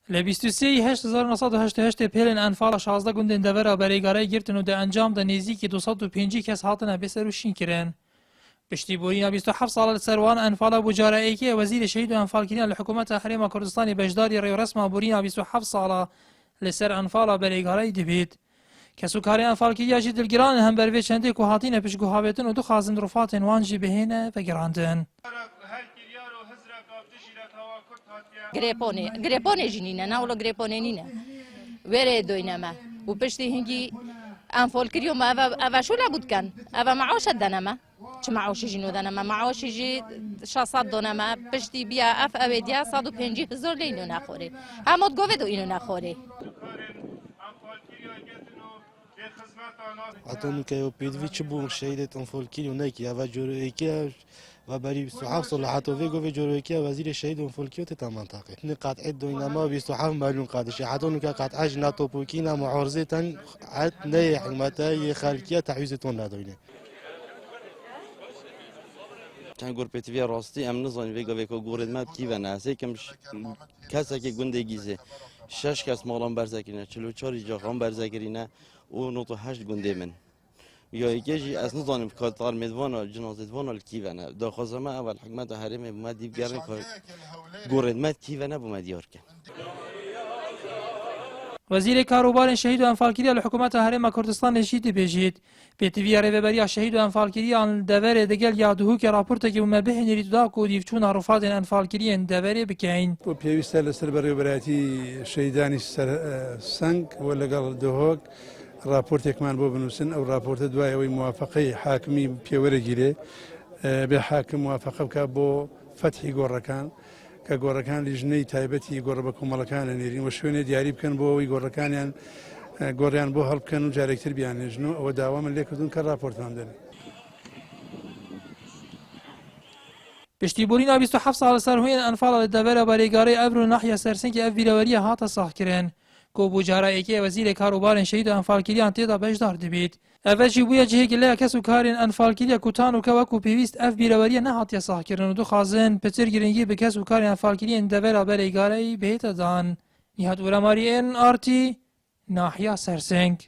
ل 23/8/1988 پیلن انفال 16 گوندên devera berêgareyê girtin û di encam de nêzîkî 205 kes hatine bêserûşîn kirin. Piştîborîna 27 sala li ser wan enfala bû cara êkê wezîrê şehîd û enfalkiriyan li hikûmeta Herêma Kurdistanê beşdarî rêwresma borîna 27 sala li ser enfala berêgareyê dibêt. Kesûkarê enfalkiriya jî dilgiranin hembervê çendê ku hatîne piştguhavêtin û dixwazin rifatên wan jî bihêne vegirandin. Grepone jinine, nawlo grepone nine. Vere doynama. U piştî hingî enfal kiriyo ma eva şula budkan. Eva maoşa danama. Çi maoşi jino danama. Maoşi jî 600 donama. Piştî biya ev diya 150,000 leyno naxore. Hemot gove do ino naxore. عطونو که پیدوی چه بوم شهیدت انفال کیلو نکی و جوری که و بری 27 سال حتی ویگو و جوری که وزیر شهید انفال کیو تا منطقه نقطع دوینما 27 میلیون قادش حتونو که قطع جناتو پوکینا معارضه تن عد نه حکمتای خلقیه تعویضتون نداینه چند گور پیتوی راستی ام نزانی ویگو ویکو گورد مد کی و ناسه کم کسی که گنده گیزه 6 کس مالان برزکرینه 44 جاخان برزکرینه و 98 گنده من یا یکیجی از نزانیم کاتار مدوانا جنازتوانا الکیونه داخوازه ما اول حکمت حریم ما دیب گرن که گوردمت کیونه بومد یار کن وزیر کاروبار شهید و انفالکiriya li hikûmeta Herêma Kurdistanê jî dibêjît. Pêtiviya rêveberiya şehîd û enfalkiriyan li deverê digel ya duhûkê raportekî me bihênî da ku dîvçûna rifatên enfalkiriyên deverê bikeyn. پێویستە لەسەر بەڕێوەبەرایەتی شەیدانی سەنگ و لەگەڵ دهۆک راپۆرتێکمان بۆ بنووسن ئەو راپۆرتە دوای ئەوەی موافقەی حاکمی پێوەرەگیرێ بێ حاکم موافقە بکە بۆ فەتحی گۆڕەکان کە گۆڕەکان لیژنەی تایبەتی گۆڕە بە کۆمەڵەکانە نێرین و شوێنێ دیاری بکەن بۆ ئەوەی گۆڕەکانیان گۆڕیان بۆ هەڵبکەن و جارێکتر بیانێژن و ئەوە داوا من لێکردون کە راپۆرتمان بدەن. Piştîborîna 27 sal li ser huyên enfala li devera berêgareyê Ebru û Nahya Sersengê ev vîreweriya hate sahkirin. Ku bû cara êkê wezîrê karobarên şehîd û enfalkiriyan têda beşdar dibêt. Ev jî bûye cihê leya kesûkarên enfalkiriya kutan û ke wekû pêwîst ev vîreweriya nehatiye sahkirin û dixwazin pitir giringî bi kesûkarên enfalkiriyên devera berêgareyê bihête dan. Nîhat Uremarî ên Artî Nahya Serseng.